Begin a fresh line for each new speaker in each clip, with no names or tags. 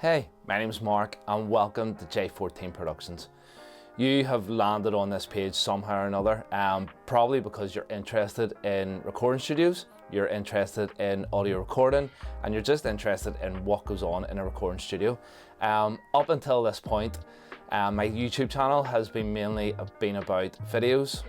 Hey, my name's Mark and welcome to J14 Productions. You have landed on this page somehow or another, probably because you're interested in recording studios, you're interested in audio recording, and you're just interested in what goes on in a recording studio. Up until this point, my YouTube channel has been mainly been about videos,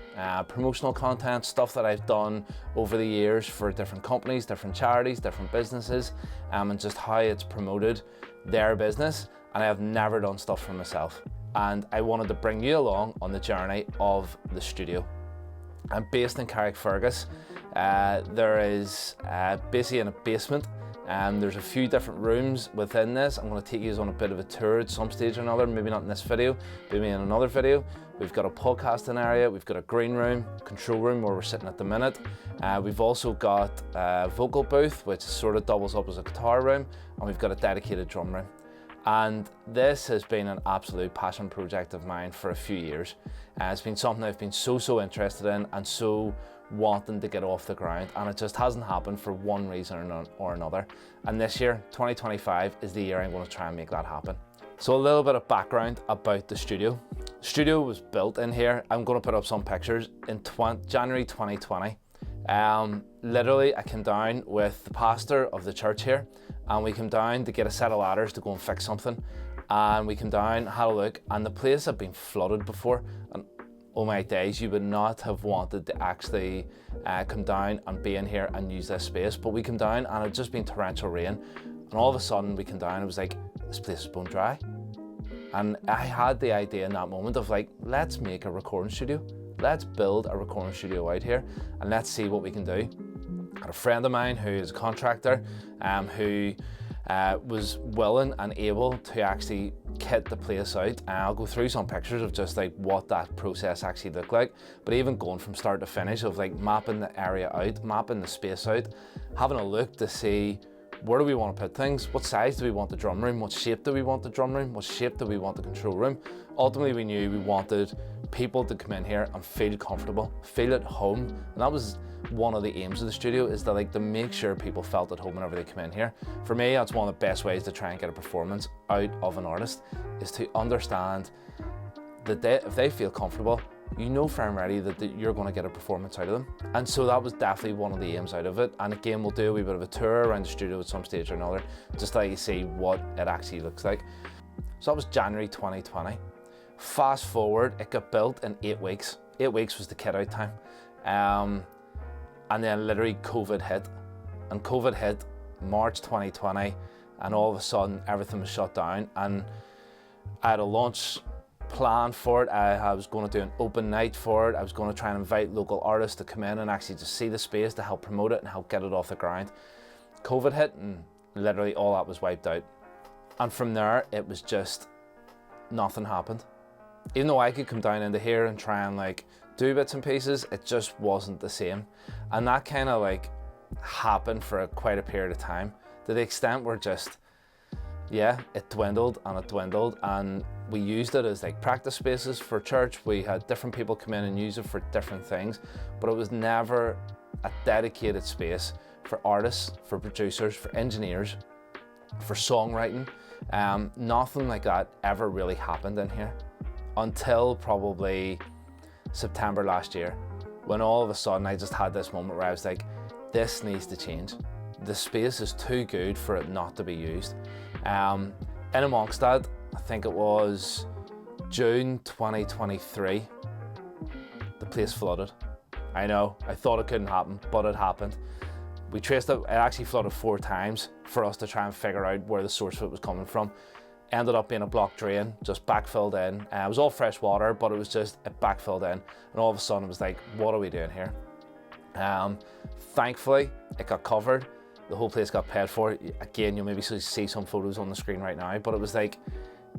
promotional content, stuff that I've done over the years for different companies, different charities, different businesses, and just how it's promoted their business. And I have never done stuff for myself. And I wanted to bring you along on the journey of the studio. I'm based in Carrickfergus. There is basically in a basement. There's a few different rooms within this. I'm going to take you on a bit of a tour at some stage or another, maybe not in this video, maybe in another video. We've got a podcasting area, we've got a green room, control room where we're sitting at the minute. We've also got a vocal booth, which sort of doubles up as a guitar room, and we've got a dedicated drum room. And this has been an absolute passion project of mine for a few years. It's been something I've been so interested in and so wanting to get off the ground, and it just hasn't happened for one reason or another. And this year, 2025, is the year I'm going to try and make that happen. So a little bit of background about the studio. The studio was built in here. I'm going to put up some pictures in January 2020. Literally, I came down with the pastor of the church here, and we came down to get a set of ladders to go and fix something. And we came down, had a look, and the place had been flooded before. And oh my days, you would not have wanted to actually come down and be in here and use this space. But we came down and it had just been torrential rain. And all of a sudden we came down and it was like, this place is bone dry. And I had the idea in that moment of like, let's make a recording studio. Let's build a recording studio out here and let's see what we can do. I had a friend of mine who is a contractor who was willing and able to actually kit the place out, and I'll go through some pictures of just like what that process actually looked like. But even going from start to finish of like mapping the area out, mapping the space out, having a look to see where do we want to put things, what size do we want the drum room, what shape do we want the drum room, what shape do we want the control room. Ultimately we knew we wanted people to come in here and feel comfortable, feel at home, and that was one of the aims of the studio, is to make sure people felt at home whenever they come in here. For me, that's one of the best ways to try and get a performance out of an artist, is to understand that if they feel comfortable, you know firm ready that you're going to get a performance out of them. And so that was definitely one of the aims out of it. And again, we'll do a wee bit of a tour around the studio at some stage or another, just to let you see what it actually looks like. So that was January 2020. Fast forward, it got built in 8 weeks. 8 weeks was the kit out time. And then literally COVID hit. And COVID hit March 2020, and all of a sudden everything was shut down. And I had a launch plan for it. I was going to do an open night for it. I was going to try and invite local artists to come in and actually just see the space to help promote it and help get it off the ground. COVID hit and literally all that was wiped out. And from there, it was just, nothing happened. Even though I could come down into here and try and like do bits and pieces, it just wasn't the same. And that kind of like happened for quite a period of time, to the extent where just, yeah, it dwindled, and we used it as like practice spaces for church. We had different people come in and use it for different things, but it was never a dedicated space for artists, for producers, for engineers, for songwriting. Nothing like that ever really happened in here until probably September last year, when all of a sudden I just had this moment where I was like, this needs to change. The space is too good for it not to be used. In amongst that, I think it was June 2023, the place flooded. I know, I thought it couldn't happen, but it happened. We traced it, it actually flooded 4 times for us to try and figure out where the source of it was coming from. Ended up being a blocked drain, just backfilled in. It was all fresh water, but it was just, it backfilled in. And all of a sudden it was like, what are we doing here? Thankfully, it got covered. The whole place got paid for. Again, you'll maybe see some photos on the screen right now, but it was like,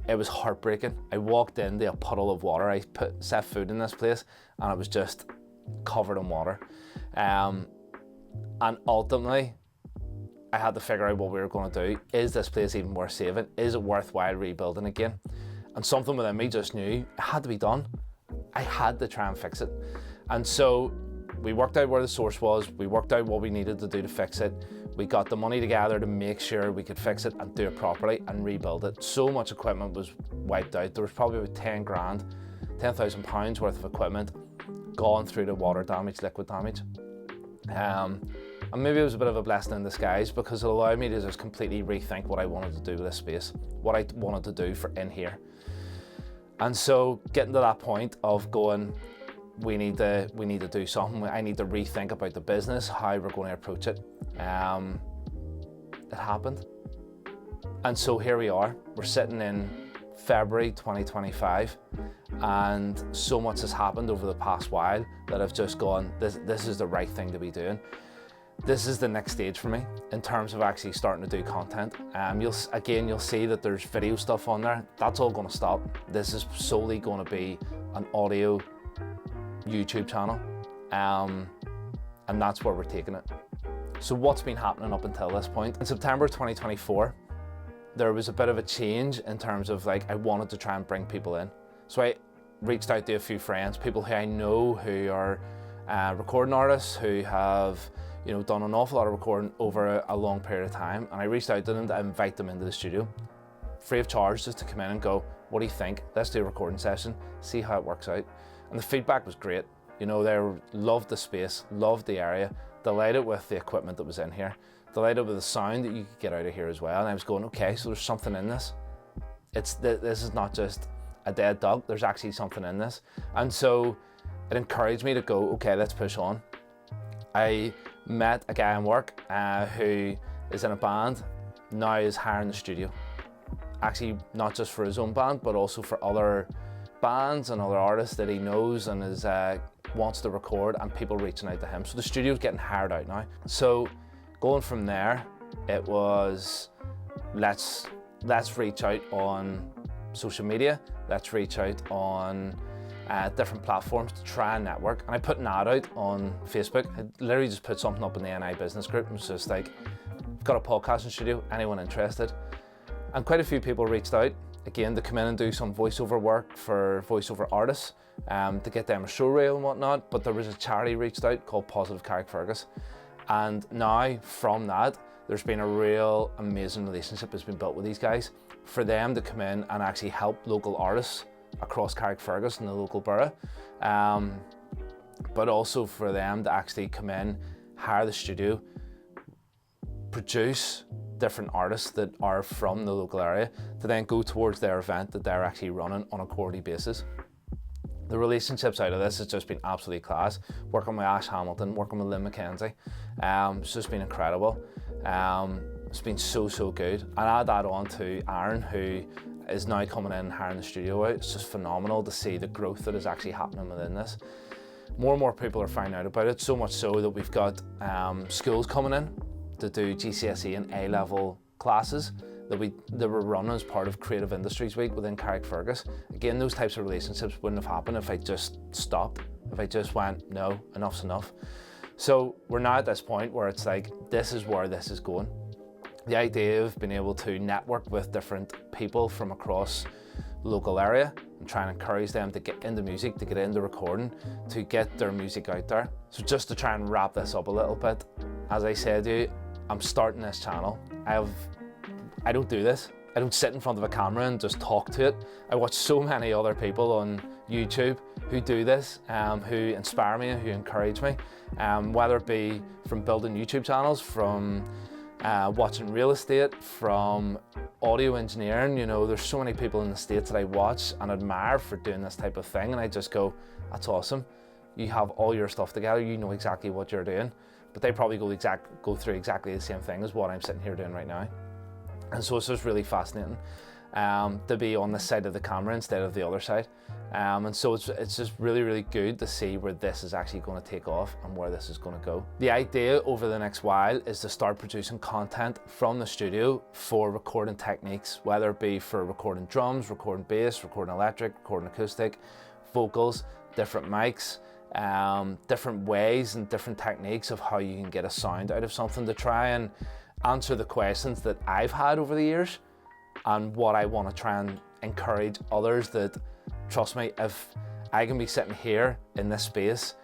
it was heartbreaking. I walked into a puddle of water. I set food in this place and it was just covered in water. And ultimately, I had to figure out what we were going to do. Is this place even worth saving? Is it worthwhile rebuilding again? And something within me just knew it had to be done. I had to try and fix it. And so We worked out where the source was, we worked out what we needed to do to fix it, we got the money together to make sure we could fix it and do it properly and rebuild it. So much equipment was wiped out. There was probably about 10 grand, £10,000 worth of equipment gone through the water damage, liquid damage. And maybe it was a bit of a blessing in disguise because it allowed me to just completely rethink what I wanted to do with this space, what I wanted to do for in here. And so getting to that point of going, we need to do something. I need to rethink about the business, how we're going to approach it. It happened. And so here we are. We're sitting in February 2025, and so much has happened over the past while that I've just gone, this is the right thing to be doing. This is the next stage for me in terms of actually starting to do content. You'll see that there's video stuff on there. That's all going to stop. This is solely going to be an audio YouTube channel, and that's where we're taking it. So what's been happening up until this point? In September 2024, there was a bit of a change in terms of I wanted to try and bring people in. So I reached out to a few friends, people who I know who are recording artists, who have done an awful lot of recording over a long period of time, and I reached out to them to invite them into the studio, free of charge, just to come in and go, what do you think? Let's do a recording session, see how it works out. And the feedback was great. They loved the space, loved the area, delighted with the equipment that was in here, delighted with the sound that you could get out of here as well. And I was going, okay, so there's something in this. This is not just a dead dog, there's actually something in this. And so it encouraged me to go, okay, let's push on. I met a guy in work who is in a band, now is hiring the studio. Actually, not just for his own band, but also for other bands and other artists that he knows and wants to record, and people reaching out to him. So the studio's getting hired out now. So going from there, it was let's reach out on social media, let's reach out on different platforms to try and network. And I put an ad out on Facebook. I literally just put something up in the NI business group. It was just like, I've got a podcasting studio, anyone interested? And quite a few people reached out, again, to come in and do some voiceover work for voiceover artists, to get them a show reel and whatnot. But there was a charity reached out called Positive Carrickfergus. And now from that, there's been a real amazing relationship that's been built with these guys for them to come in and actually help local artists across Carrickfergus and the local borough, but also for them to actually come in, hire the studio, produce different artists that are from the local area to then go towards their event that they're actually running on a quarterly basis. The relationships out of this has just been absolutely class. Working with Ash Hamilton, working with Lynn McKenzie, it's just been incredible. It's been so good. And add that on to Aaron, who is now coming in and hiring the studio out. It's just phenomenal to see the growth that is actually happening within this. More and more people are finding out about it, so much so that we've got schools coming in to do GCSE and A-level classes that were run as part of Creative Industries Week within Carrickfergus. Again, those types of relationships wouldn't have happened if I just stopped, if I just went, no, enough's enough. So we're now at this point where it's like, this is where this is going. The idea of being able to network with different people from across the local area and try and encourage them to get into music, to get into recording, to get their music out there. So just to try and wrap this up a little bit, as I said to you, I'm starting this channel. I don't do this. I don't sit in front of a camera and just talk to it. I watch so many other people on YouTube who do this, who inspire me and who encourage me, whether it be from building YouTube channels, from watching real estate, from audio engineering. There's so many people in the States that I watch and admire for doing this type of thing, and I just go, that's awesome. You have all your stuff together, you know exactly what you're doing, but they probably go through exactly the same thing as what I'm sitting here doing right now. And so it's just really fascinating to be on this side of the camera instead of the other side. And so it's just really good to see where this is actually going to take off and where this is going to go. The idea over the next while is to start producing content from the studio for recording techniques, whether it be for recording drums, recording bass, recording electric, recording acoustic, vocals, different mics, different ways and different techniques of how you can get a sound out of something, to try and answer the questions that I've had over the years, and what I want to try and encourage others that, trust me, if I can be sitting here in this space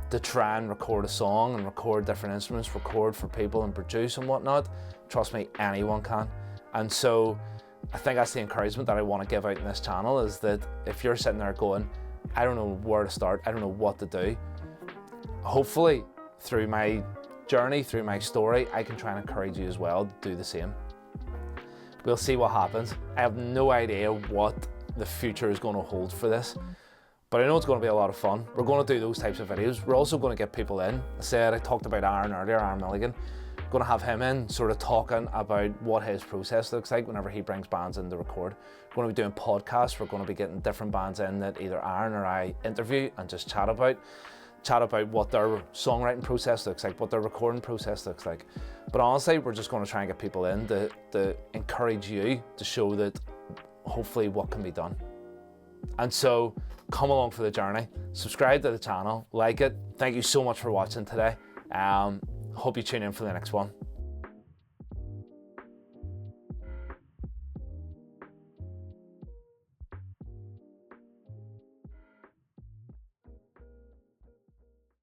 to try and record a song and record different instruments, record for people and produce and whatnot, trust me, anyone can. And so I think that's the encouragement that I want to give out in this channel, is that if you're sitting there going, I don't know where to start, I don't know what to do, hopefully through my journey, through my story, I can try and encourage you as well to do the same. We'll see what happens. I have no idea what the future is going to hold for this, but I know it's going to be a lot of fun. We're going to do those types of videos. We're also going to get people in. I talked about Aaron earlier, Aaron Milligan. Going to have him in, sort of talking about what his process looks like whenever he brings bands in to record. We're going to be doing podcasts. We're going to be getting different bands in that either Aaron or I interview and just chat about what their songwriting process looks like, what their recording process looks like. But honestly, we're just going to try and get people in to encourage you to show that hopefully what can be done. And so come along for the journey, subscribe to the channel, like it. Thank you so much for watching today. Hope you tune in for the next one.